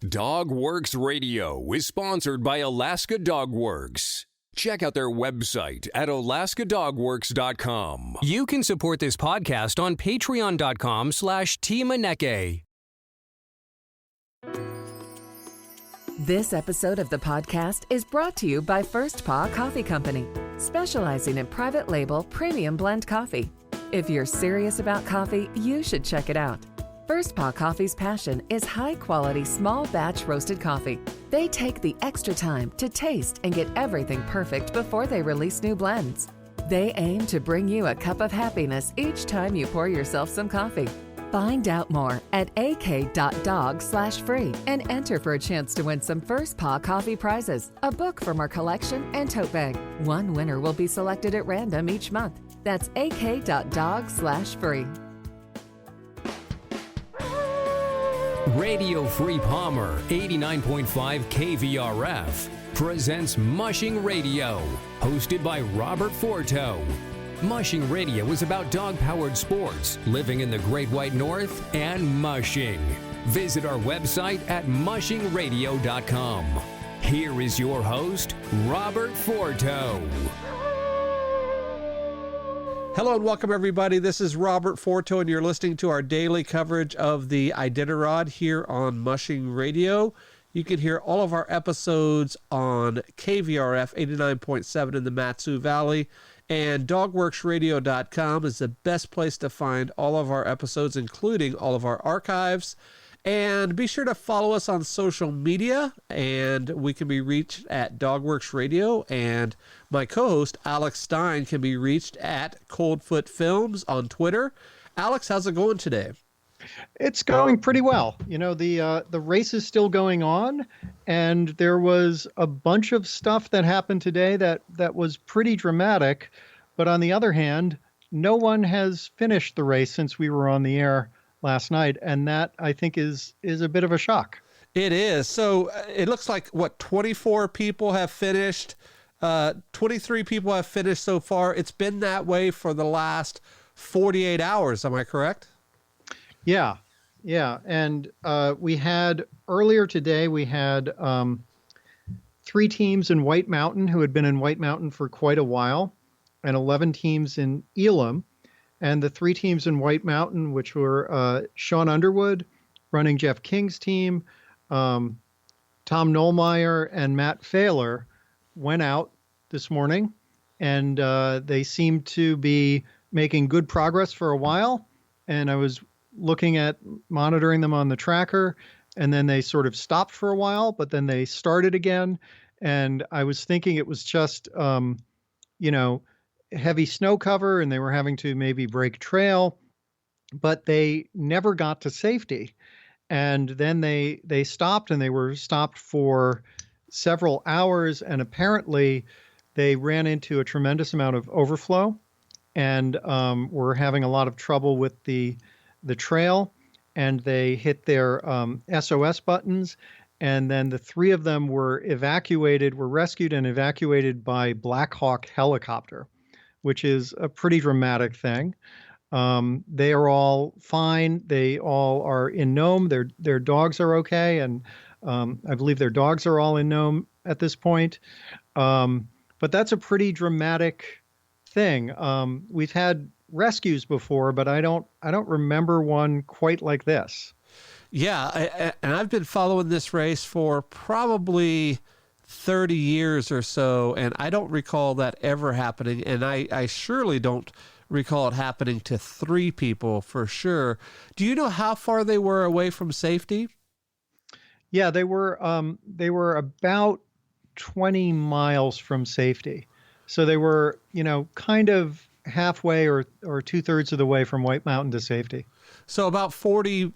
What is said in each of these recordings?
Dog Works Radio is sponsored by Alaska Dog Works. Check out their website at alaskadogworks.com. You can support this podcast on patreon.com/Teamaneke. This episode of the podcast is brought to you by First Paw Coffee Company, specializing in private label premium blend coffee. If you're serious about coffee, you should check it out. First Paw Coffee's passion is high-quality, small-batch roasted coffee. They take the extra time to taste and get everything perfect before they release new blends. They aim to bring you a cup of happiness each time you pour yourself some coffee. Find out more at ak.dog/free and enter for a chance to win some First Paw Coffee prizes, a book from our collection, and tote bag. One winner will be selected at random each month. That's ak.dog/free. Radio Free Palmer 89.5 KVRF presents Mushing Radio, hosted by Robert Forto. Mushing Radio is about dog-powered sports, living in the Great White North, and mushing. Visit our website at mushingradio.com. Here is your host, Robert Forto. Hello and welcome, everybody. This is Robert Forto, and you're listening to our daily coverage of the Iditarod here on Mushing Radio. You can hear all of our episodes on KVRF 89.7 in the Matsu Valley, and dogworksradio.com is the best place to find all of our episodes, including all of our archives. And be sure to follow us on social media, and we can be reached at Dogworks Radio, and my co-host Alex Stein can be reached at Coldfoot Films on Twitter. Alex, how's it going today? It's going pretty well. You know, the race is still going on, and there was a bunch of stuff that happened today that was pretty dramatic. But on the other hand, no one has finished the race since we were on the air last night, and that, I think, is a bit of a shock. It is. So it looks like, 24 people have finished, 23 people have finished so far. It's been that way for the last 48 hours. Am I correct? Yeah. And we had, earlier today, we had 3 teams in White Mountain who had been in White Mountain for quite a while, and 11 teams in Elim. And the 3 teams in White Mountain, which were Sean Underwood running Jeff King's team, Tom Nollmeyer, and Matt Failer, went out this morning, and they seemed to be making good progress for a while. And I was monitoring them on the tracker, and then they sort of stopped for a while, but then they started again. And I was thinking it was just, heavy snow cover, and they were having to maybe break trail, but they never got to safety. And then they stopped, and they were stopped for several hours, and apparently they ran into a tremendous amount of overflow, and were having a lot of trouble with the trail, and they hit their SOS buttons. And then the 3 of them were rescued and evacuated by Black Hawk helicopter, which is a pretty dramatic thing. They are all fine. They all are in Nome. Their dogs are okay, and I believe their dogs are all in Nome at this point. But that's a pretty dramatic thing. We've had rescues before, but I don't remember one quite like this. Yeah, and I've been following this race for probably 30 years or so, and I don't recall that ever happening, and I surely don't recall it happening to 3 people for sure. Do you know how far they were away from safety? Yeah, they were about 20 miles from safety. So they were, kind of halfway or 2/3 of the way from White Mountain to safety. So about 40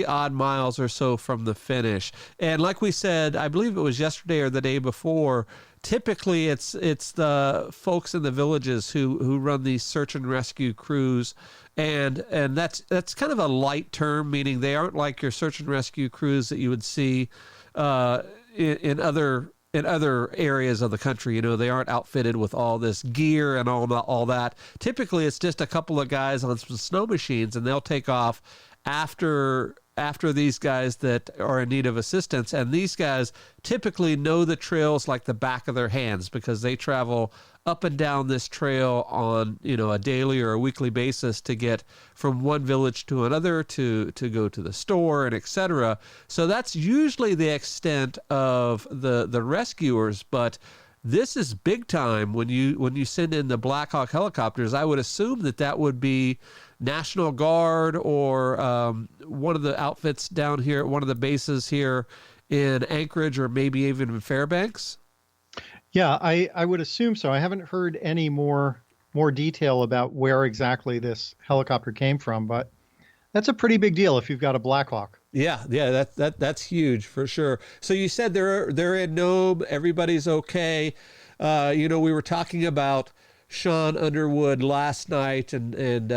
odd miles or so from the finish. And like we said, I believe it was yesterday or the day before, typically it's the folks in the villages who run these search and rescue crews. And that's kind of a light term, meaning they aren't like your search and rescue crews that you would see in other areas of the country. They aren't outfitted with all this gear and all that. Typically, it's just a couple of guys on some snow machines, and they'll take off after after these guys that are in need of assistance. And these guys typically know the trails like the back of their hands because they travel up and down this trail on, a daily or a weekly basis to get from one village to another, to go to the store and etc. So that's usually the extent of the rescuers. But this is big time when you send in the Black Hawk helicopters. I would assume that would be National Guard or one of the outfits down here at one of the bases here in Anchorage or maybe even in Fairbanks. Yeah, I would assume so. I haven't heard any more detail about where exactly this helicopter came from, but that's a pretty big deal if you've got a Black Hawk. Yeah, that's huge for sure. So you said they're in Nome, everybody's okay. We were talking about Sean Underwood last night and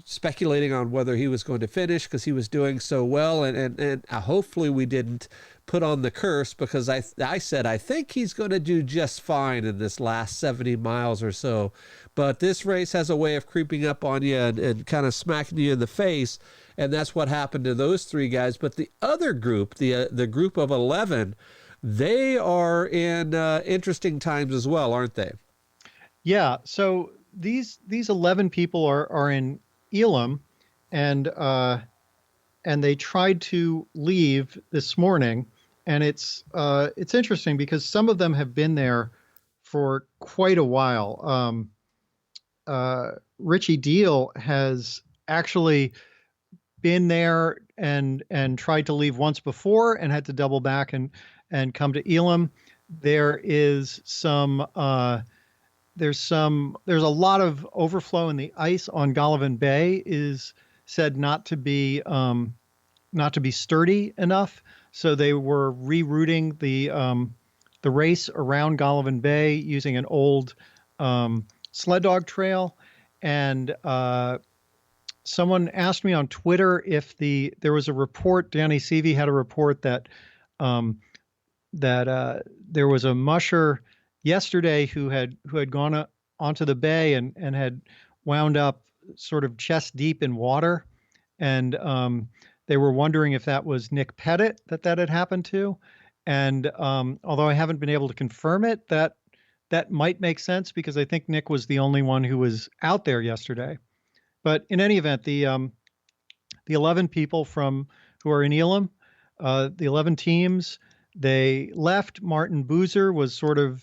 speculating on whether he was going to finish because he was doing so well, and hopefully we didn't put on the curse, because I said I think he's going to do just fine in this last 70 miles or so. But this race has a way of creeping up on you and kind of smacking you in the face, and that's what happened to those three guys. But the other group, the group of 11, they are in interesting times as well, aren't they? Yeah. So these 11 people are in Elim, and they tried to leave this morning, and it's interesting because some of them have been there for quite a while. Richie Deal has actually been there and tried to leave once before and had to double back and come to Elim. There is there's a lot of overflow in the ice on Golovin Bay is said not to be sturdy enough. So they were rerouting the race around Golovin Bay using an old sled dog trail. And someone asked me on Twitter if there was a report. Danny Seavey had a report that there was a musher yesterday who had gone onto the bay and had wound up sort of chest deep in water, and they were wondering if that was Nick Pettit that had happened to. And although I haven't been able to confirm it, that might make sense because I think Nick was the only one who was out there yesterday. But in any event, the 11 people who are in Elim, the 11 teams, they left. Martin Boozer was sort of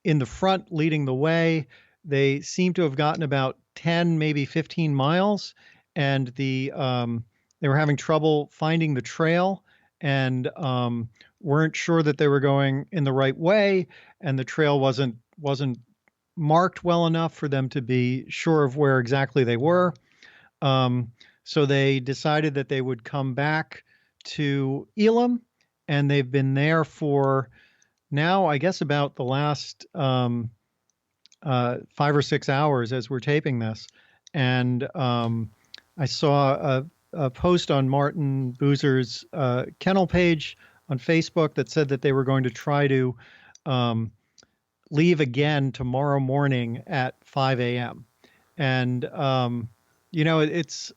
in the front leading the way. They seem to have gotten about 10, maybe 15 miles, and they were having trouble finding the trail and weren't sure that they were going in the right way, and the trail wasn't marked well enough for them to be sure of where exactly they were. So they decided that they would come back to Elim, and they've been there for now, I guess, about the last 5 or 6 hours as we're taping this. And I saw a post on Martin Boozer's kennel page on Facebook that said that they were going to try to leave again tomorrow morning at 5 a.m. And, it's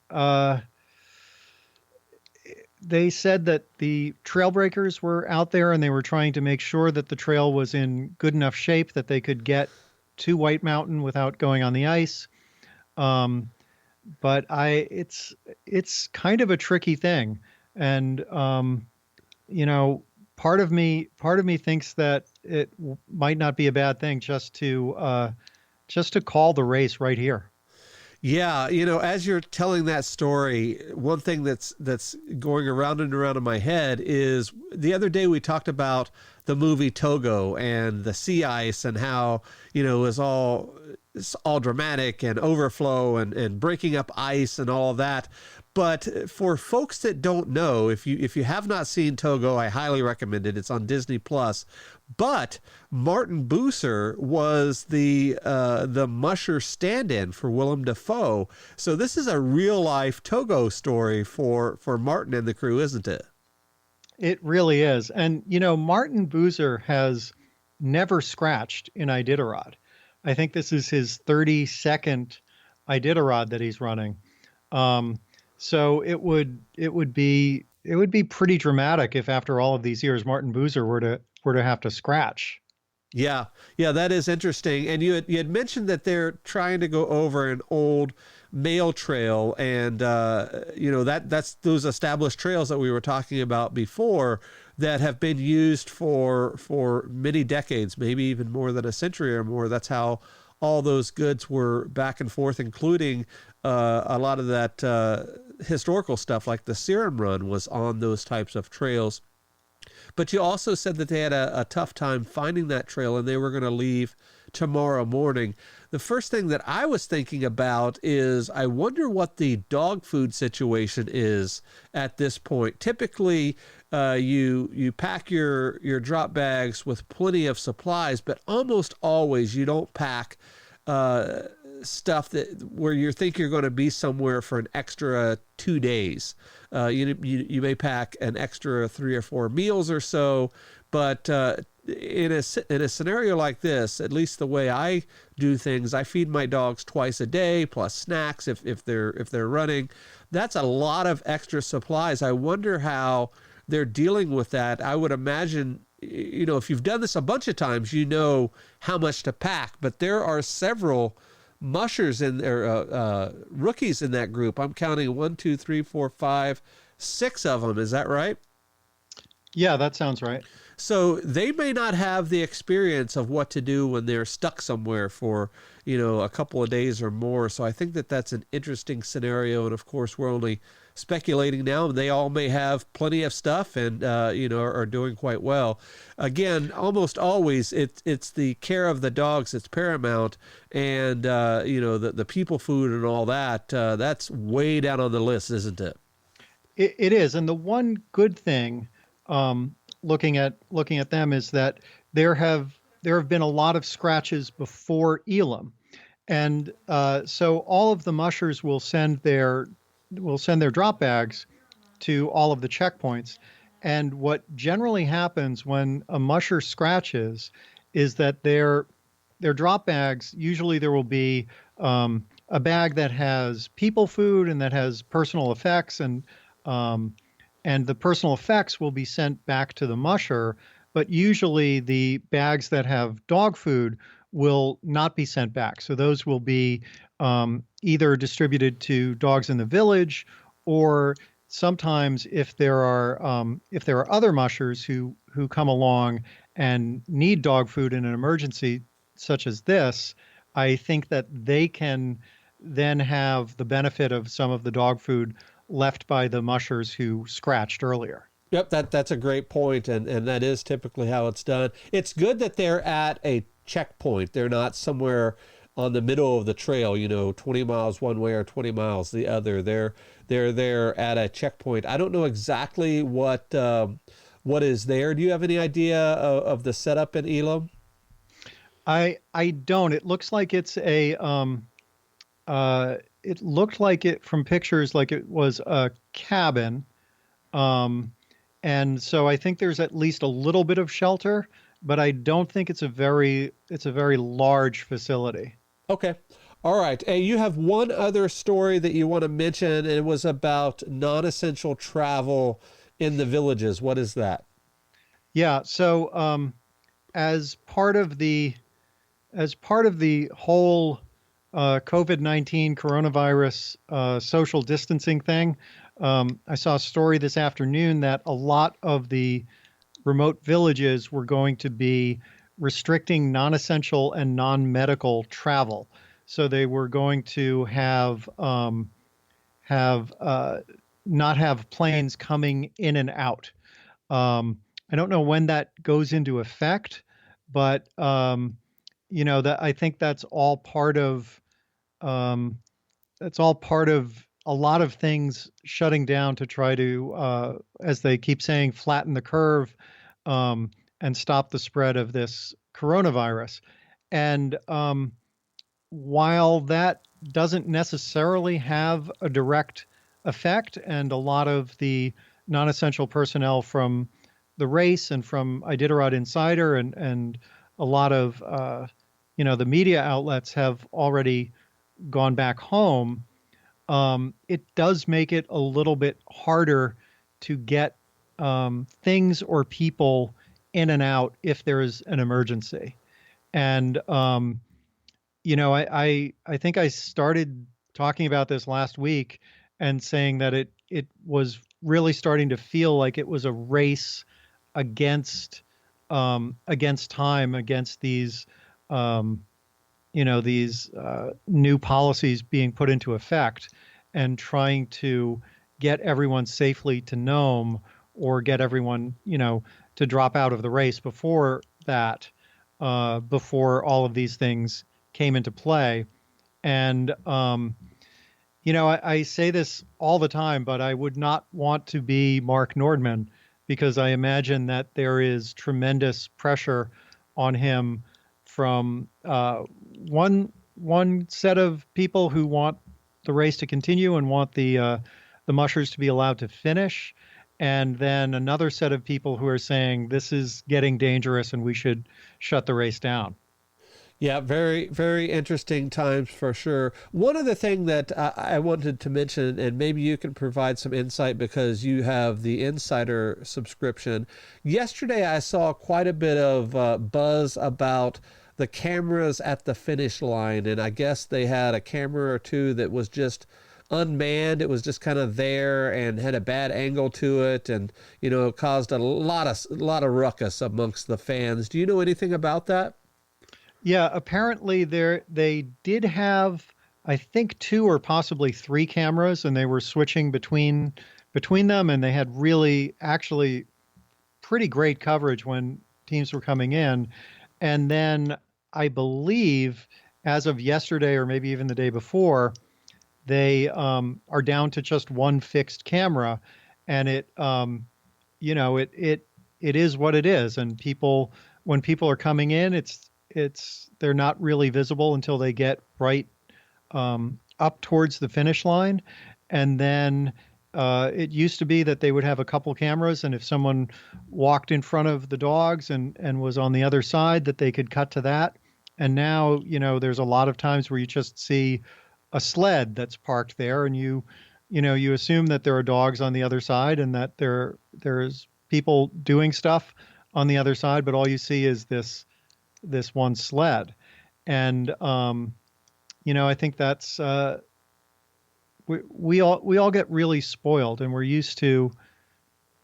they said that the trail breakers were out there and they were trying to make sure that the trail was in good enough shape that they could get to White Mountain without going on the ice. But it's kind of a tricky thing. And, part of me thinks that it might not be a bad thing just to call the race right here. Yeah, as you're telling that story, one thing that's going around and around in my head is the other day we talked about the movie Togo and the sea ice and how, it's all dramatic and overflow and breaking up ice and all of that. But for folks that don't know, if you have not seen Togo, I highly recommend it. It's on Disney Plus. But Martin Boozer was the musher stand-in for Willem Dafoe. So this is a real life Togo story for Martin and the crew, isn't it? It really is. And Martin Boozer has never scratched in Iditarod. I think this is his 32nd Iditarod that he's running. So it would be pretty dramatic if after all of these years Martin Boozer were to have to scratch. Yeah, yeah, that is interesting. And you had mentioned that they're trying to go over an old mail trail, and that's those established trails that we were talking about before that have been used for many decades, maybe even more than a century or more. That's how all those goods were back and forth, including a lot of that historical stuff, like the Serum Run was on those types of trails. But you also said that they had a tough time finding that trail and they were going to leave tomorrow morning. The first thing that I was thinking about is I wonder what the dog food situation is at this point. Typically, you pack your drop bags with plenty of supplies, but almost always you don't pack stuff that where you think you're going to be somewhere for an extra 2 days. You may pack an extra 3 or 4 meals or so, but in a scenario like this, at least the way I do things, I feed my dogs twice a day plus snacks if they're running. That's a lot of extra supplies. I wonder how they're dealing with that. I would imagine, if you've done this a bunch of times, you know how much to pack, but there are several mushers in there, rookies in that group. I'm counting 1, 2, 3, 4, 5, 6 of them. Is that right? Yeah, that sounds right. So they may not have the experience of what to do when they're stuck somewhere for, a couple of days or more. So I think that that's an interesting scenario. And of course, we're only speculating now. They all may have plenty of stuff and, are doing quite well. Again, almost always it's the care of the dogs that's paramount. And, the people food and all that, that's way down on the list, isn't it? It is. And the one good thing, looking at them, is that there have been a lot of scratches before Elim, and so all of the mushers will send their drop bags to all of the checkpoints. And what generally happens when a musher scratches is that their drop bags, usually there will be a bag that has people food and that has personal effects, and the personal effects will be sent back to the musher, but usually the bags that have dog food will not be sent back. So those will be either distributed to dogs in the village, or sometimes if there are other mushers who come along and need dog food in an emergency such as this, I think that they can then have the benefit of some of the dog food left by the mushers who scratched earlier. Yep, that's a great point, and that is typically how it's done. It's good that they're at a checkpoint. They're not somewhere on the middle of the trail, 20 miles one way or 20 miles the other. They're there at a checkpoint. I don't know exactly what is there. Do you have any idea of the setup in Elim? I don't. It looks like it's a it looked like it from pictures like it was a cabin. And so I think there's at least a little bit of shelter, but I don't think it's a very large facility. Okay. All right. Hey, you have one other story that you want to mention, and it was about non-essential travel in the villages. What is that? Yeah. So as part of the whole COVID-19 coronavirus social distancing thing, I saw a story this afternoon that a lot of the remote villages were going to be restricting non-essential and non-medical travel. So they were going to not have planes coming in and out. I don't know when that goes into effect, but that I think that's all part of a lot of things shutting down to try to, as they keep saying, flatten the curve and stop the spread of this coronavirus. And while that doesn't necessarily have a direct effect, and a lot of the non-essential personnel from the race and from Iditarod Insider and a lot of the media outlets have already gone back home, it does make it a little bit harder to get things or people in and out if there is an emergency. And I think I started talking about this last week and saying that it was really starting to feel like it was a race against time, against these new policies being put into effect, and trying to get everyone safely to Nome, or get everyone to drop out of the race before that, before all of these things came into play. And I say this all the time, but I would not want to be Mark Nordman, because I imagine that there is tremendous pressure on him from one set of people who want the race to continue and want the mushers to be allowed to finish, and then another set of people who are saying this is getting dangerous and we should shut the race down. Yeah, very, very interesting times for sure. One other thing that I wanted to mention, and maybe you can provide some insight because you have the insider subscription. Yesterday, I saw quite a bit of buzz about the cameras at the finish line, and I guess they had a camera or two that was just unmanned. It was just kind of there and had a bad angle to it, and caused a lot of ruckus amongst the fans. Do you know anything about that? Yeah, apparently they did have, I think, 2 or possibly 3 cameras, and they were switching between them, and they had really actually pretty great coverage when teams were coming in. And then I believe as of yesterday, or maybe even the day before, they are down to just one fixed camera, and it is what it is. And when people are coming in, they're not really visible until they get right up towards the finish line. And then it used to be that they would have a couple cameras, and if someone walked in front of the dogs and was on the other side, that they could cut to that. And now, there's a lot of times where you just see a sled that's parked there, and you assume that there are dogs on the other side and that there's people doing stuff on the other side, but all you see is this one sled. And I think that's we all get really spoiled, and we're used to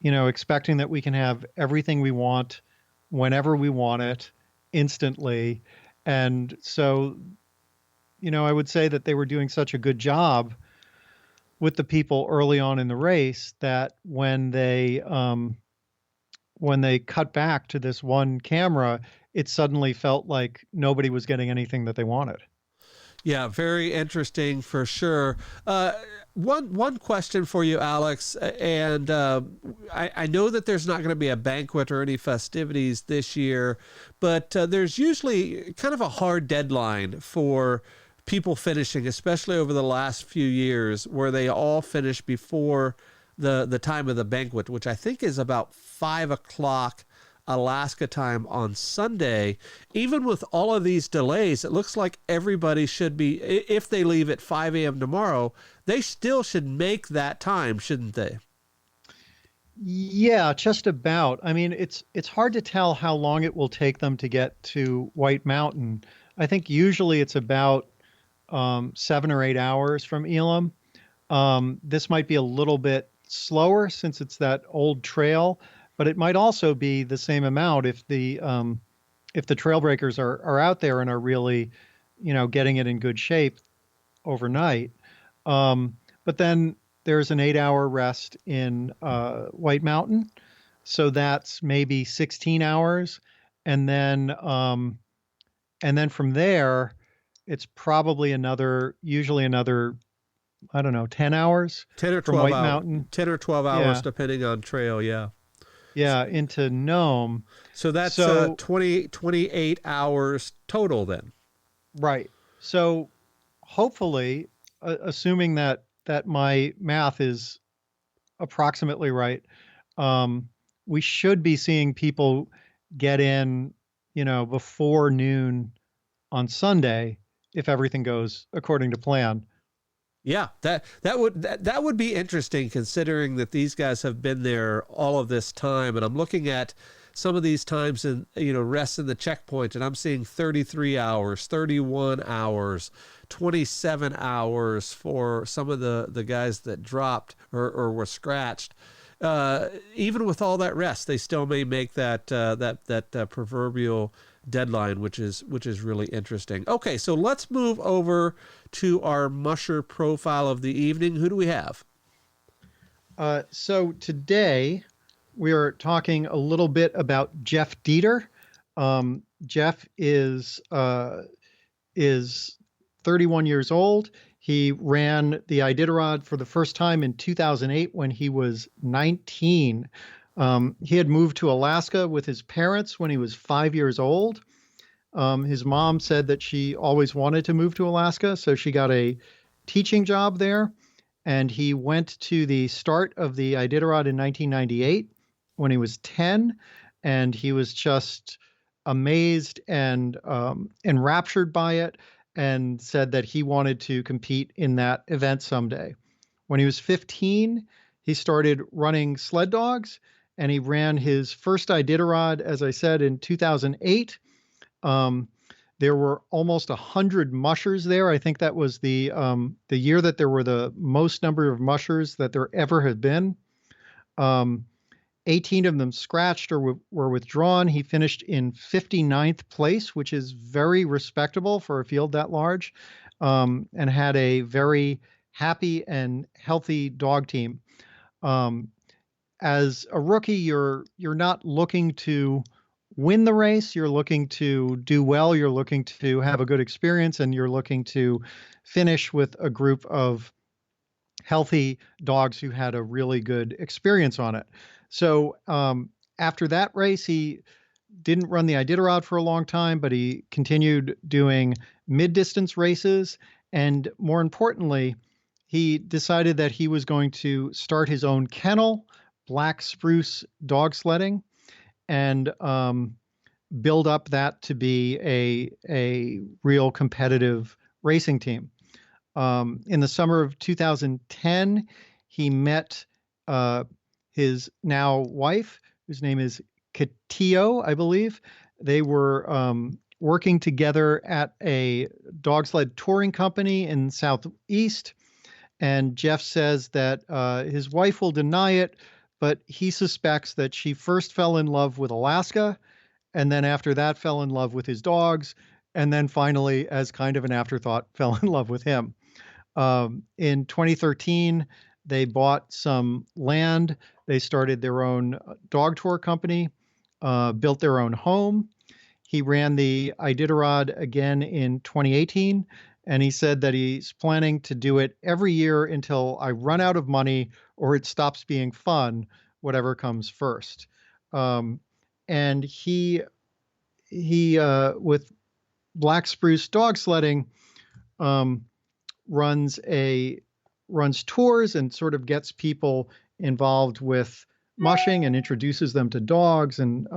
expecting that we can have everything we want whenever we want it instantly. And so I would say that they were doing such a good job with the people early on in the race that when they cut back to this one camera, it suddenly felt like nobody was getting anything that they wanted. Yeah, very interesting for sure. One question for you, Alex, and I know that there's not going to be a banquet or any festivities this year, but there's usually kind of a hard deadline for people finishing, especially over the last few years, where they all finish before the time of the banquet, which I think is about 5 o'clock Alaska time on Sunday. Even with all of these delays, it looks like everybody should be, if they leave at 5 a.m. tomorrow, they still should make that time, shouldn't they? Yeah, just about. I mean, it's hard to tell how long it will take them to get to White Mountain. I think usually it's about 7 or 8 hours from Elim. This might be a little bit slower since it's that old trail, but it might also be the same amount if the trail breakers are out there and are really, getting it in good shape overnight. But then there's an 8-hour rest in White Mountain, so that's maybe 16 hours, and then from there, it's probably usually another, I don't know, 10 hours. 10 or 12 from White hours. Mountain. 10 or 12 hours, depending on trail, yeah. Yeah, into Nome. So that's 28 hours total then. Right. So hopefully, assuming that my math is approximately right, we should be seeing people get in, before noon on Sunday, if everything goes according to plan. Yeah, that would be interesting, considering that these guys have been there all of this time. And I'm looking at some of these times in, rest in the checkpoint, and I'm seeing 33 hours, 31 hours, 27 hours for some of the guys that dropped or were scratched. Even with all that rest, they still may make that proverbial deadline, which is really interesting. Okay, so let's move over to our musher profile of the evening. Who do we have? So today we are talking a little bit about Jeff Dieter. Jeff is 31 years old. He ran the Iditarod for the first time in 2008 when he was 19. He had moved to Alaska with his parents when he was 5 years old. His mom said that she always wanted to move to Alaska, so she got a teaching job there. And he went to the start of the Iditarod in 1998 when he was 10, and he was just amazed and enraptured by it, and said that he wanted to compete in that event someday. When he was 15, he started running sled dogs, and he ran his first Iditarod, as I said, in 2008. There were almost 100 mushers there. I think that was the year that there were the most number of mushers that there ever had been. 18 of them scratched or were withdrawn. He finished in 59th place, which is very respectable for a field that large, and had a very happy and healthy dog team. As a rookie, you're not looking to win the race. You're looking to do well. You're looking to have a good experience, and you're looking to finish with a group of healthy dogs who had a really good experience on it. So after that race, he didn't run the Iditarod for a long time, but he continued doing mid-distance races. And more importantly, he decided that he was going to start his own kennel, Black Spruce Dog Sledding, and build up that to be a real competitive racing team. In the summer of 2010, he met his now wife, whose name is Katio, I believe. They were working together at a dog sled touring company in Southeast. And Jeff says that his wife will deny it, but he suspects that she first fell in love with Alaska, and then after that fell in love with his dogs, and then finally, as kind of an afterthought, fell in love with him. In 2013, they bought some land. They started their own dog tour company, built their own home. He ran the Iditarod again in 2018, and he said that he's planning to do it every year until I run out of money or it stops being fun, whatever comes first. And he with Black Spruce Dog Sledding, runs tours and sort of gets people involved with mushing and introduces them to dogs, and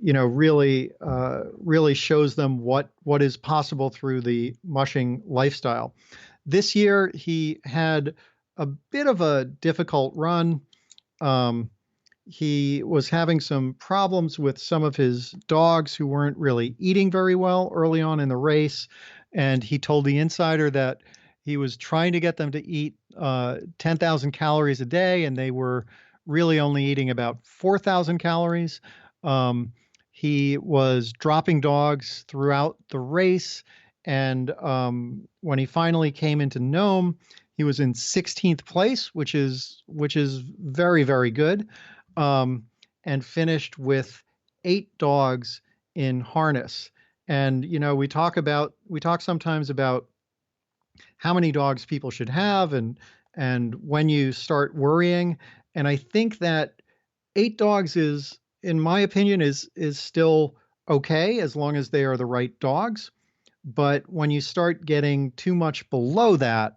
really shows them what is possible through the mushing lifestyle. This year he had a bit of a difficult run. He was having some problems with some of his dogs who weren't really eating very well early on in the race. And he told the Insider that he was trying to get them to eat 10,000 calories a day, and they were really only eating about 4,000 calories. He was dropping dogs throughout the race. And when he finally came into Nome, he was in 16th place, which is very, very good, and finished with 8 dogs in harness. And, we talk sometimes about how many dogs people should have and when you start worrying. And I think that 8 dogs is, in my opinion, is still okay as long as they are the right dogs. But when you start getting too much below that,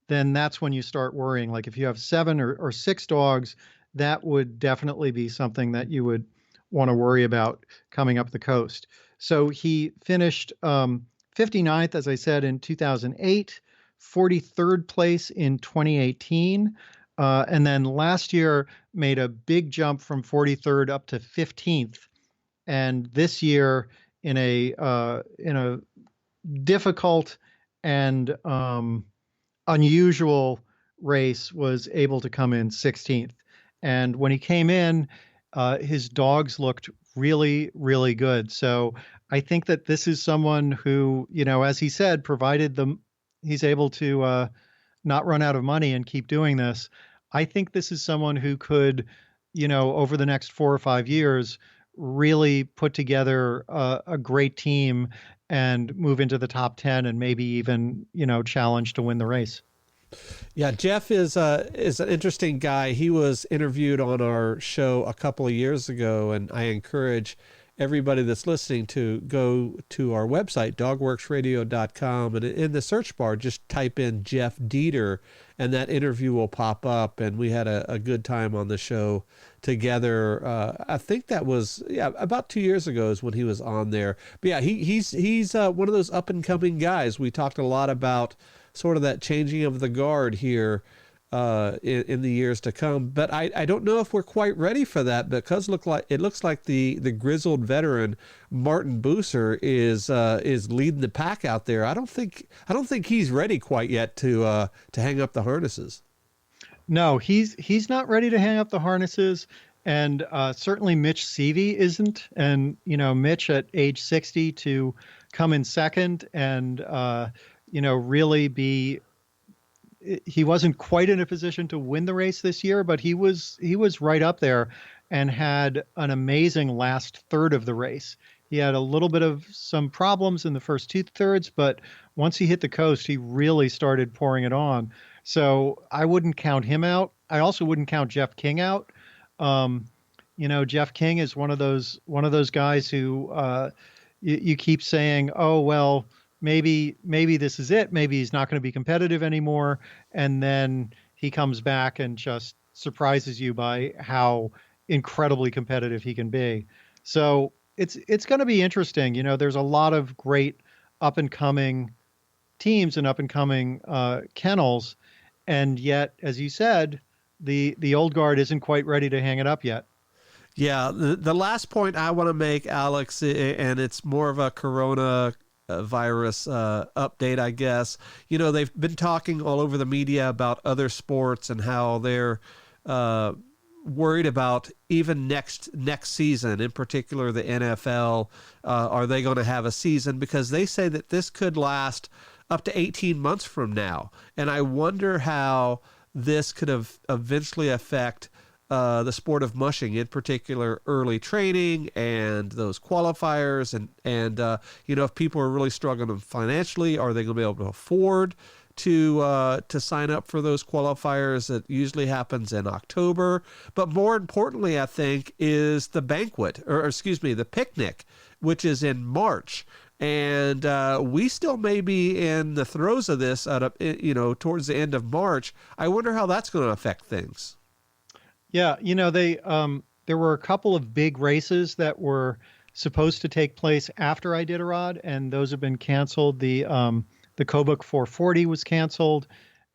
then that's when you start worrying. Like if you have 7 or 6 dogs, that would definitely be something that you would want to worry about coming up the coast. So he finished 59th, as I said, in 2008 43rd place in 2018. And then last year made a big jump from 43rd up to 15th. And this year in a difficult and unusual race was able to come in 16th. And when he came in, his dogs looked really, really good. So I think that this is someone who, as he said, provided he's able to not run out of money and keep doing this. I think this is someone who could, over the next 4 or 5 years, really put together a great team and move into the top 10 and maybe even, challenge to win the race. Yeah, Jeff is an interesting guy. He was interviewed on our show a couple of years ago, and I encourage everybody that's listening to go to our website, dogworksradio.com, and in the search bar, just type in Jeff Dieter, and that interview will pop up. And we had a good time on the show together. I think that was about 2 years ago is when he was on there. But yeah, he's one of those up and coming guys. We talked a lot about sort of that changing of the guard here in the years to come. But I don't know if we're quite ready for that, because it looks like the grizzled veteran Martin Bucer is leading the pack out there. I don't think he's ready quite yet to hang up the harnesses. No, he's not ready to hang up the harnesses, and certainly Mitch Seavey isn't. And Mitch at age 60 to come in second and really be. He wasn't quite in a position to win the race this year, but he was right up there and had an amazing last third of the race. He had a little bit of some problems in the first 2/3, but once he hit the coast, he really started pouring it on. So I wouldn't count him out. I also wouldn't count Jeff King out. Jeff King is one of those guys who you keep saying, oh, well, maybe this is it. Maybe he's not going to be competitive anymore. And then he comes back and just surprises you by how incredibly competitive he can be. So it's going to be interesting. There's a lot of great up and coming teams and up and coming kennels. And yet, as you said, the old guard isn't quite ready to hang it up yet. Yeah. The last point I want to make, Alex, and it's more of a Corona virus update, I guess. They've been talking all over the media about other sports and how they're worried about even next season, in particular the NFL. Are they going to have a season? Because they say that this could last up to 18 months from now. And I wonder how this could eventually affect the sport of mushing, in particular early training and those qualifiers, and if people are really struggling financially, are they going to be able to afford to sign up for those qualifiers? It usually happens in October. But more importantly, I think, is the the picnic, which is in March. And we still may be in the throes of this towards the end of March. I wonder how that's going to affect things. Yeah, there were a couple of big races that were supposed to take place after Iditarod, and those have been canceled. The Kobuk 440 was canceled,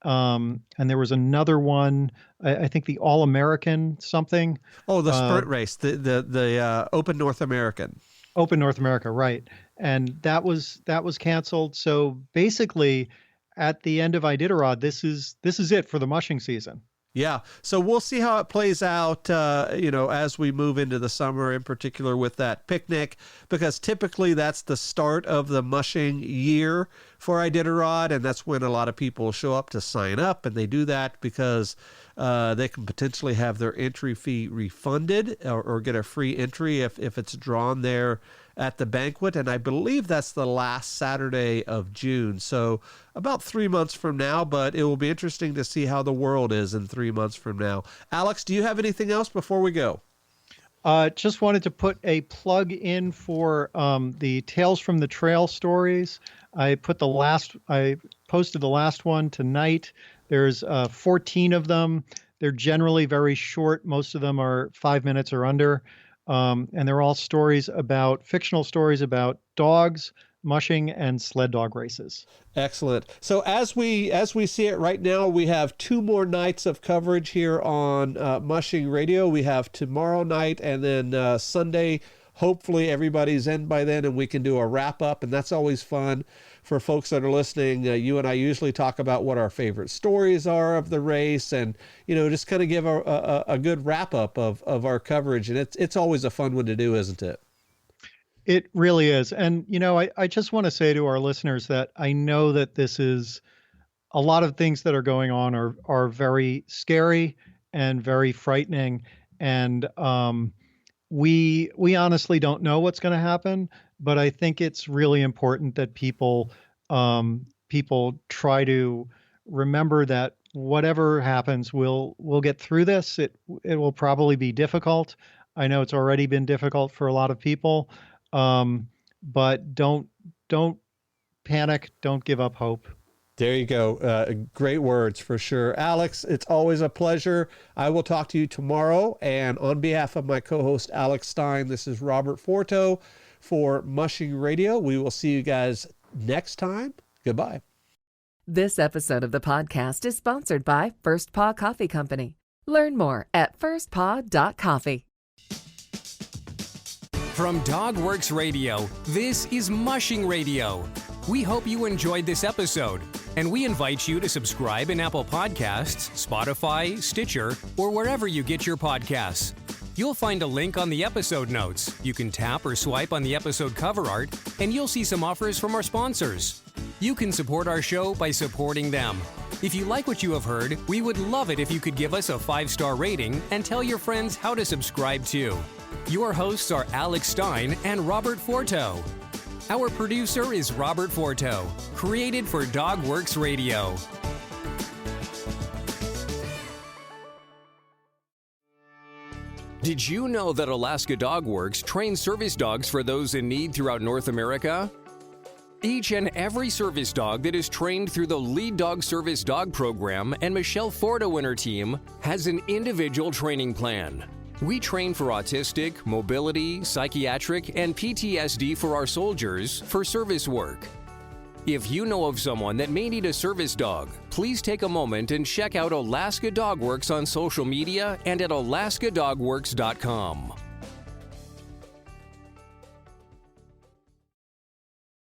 and there was another one. I think the All American something. Oh, the sprint race, the Open North American. Open North America, right? And that was canceled. So basically, at the end of Iditarod, this is it for the mushing season. Yeah, so we'll see how it plays out, as we move into the summer, in particular with that picnic, because typically that's the start of the mushing year for Iditarod, and that's when a lot of people show up to sign up, and they do that because they can potentially have their entry fee refunded or get a free entry if it's drawn there at the banquet, and I believe that's the last Saturday of June. So about 3 months from now, but it will be interesting to see how the world is in 3 months from now. Alex, do you have anything else before we go? Just wanted to put a plug in for the Tales from the Trail stories. I posted the last one tonight. There's 14 of them. They're generally very short. Most of them are 5 minutes or under. And they're all fictional stories about dogs, mushing and sled dog races. Excellent. So as we see it right now, we have 2 more nights of coverage here on Mushing Radio. We have tomorrow night and then Sunday. Hopefully everybody's in by then and we can do a wrap up, and that's always fun for folks that are listening. You and I usually talk about what our favorite stories are of the race, and just kind of give a good wrap up of our coverage, and it's always a fun one to do, isn't it? It really is. And, I just want to say to our listeners that I know that this is a lot of things that are going on are very scary and very frightening. And we honestly don't know what's going to happen, but I think it's really important that people try to remember that whatever happens, we'll get through this. It will probably be difficult. I know it's already been difficult for a lot of people. But don't panic. Don't give up hope. There you go. Great words for sure. Alex, it's always a pleasure. I will talk to you tomorrow. And on behalf of my co-host, Alex Stein, this is Robert Forto for Mushing Radio. We will see you guys next time. Goodbye. This episode of the podcast is sponsored by First Paw Coffee Company. Learn more at firstpaw.coffee. From DogWorks Radio, this is Mushing Radio. We hope you enjoyed this episode, and we invite you to subscribe in Apple Podcasts, Spotify, Stitcher, or wherever you get your podcasts. You'll find a link on the episode notes. You can tap or swipe on the episode cover art, and you'll see some offers from our sponsors. You can support our show by supporting them. If you like what you have heard, we would love it if you could give us a 5-star rating and tell your friends how to subscribe too. Your hosts are Alex Stein and Robert Forto. Our producer is Robert Forto, created for DogWorks Radio. Did you know that Alaska DogWorks trains service dogs for those in need throughout North America? Each and every service dog that is trained through the Lead Dog Service Dog Program and Michelle Forto and her team has an individual training plan. We train for autistic, mobility, psychiatric, and PTSD for our soldiers for service work. If you know of someone that may need a service dog, please take a moment and check out Alaska DogWorks on social media and at alaskadogworks.com.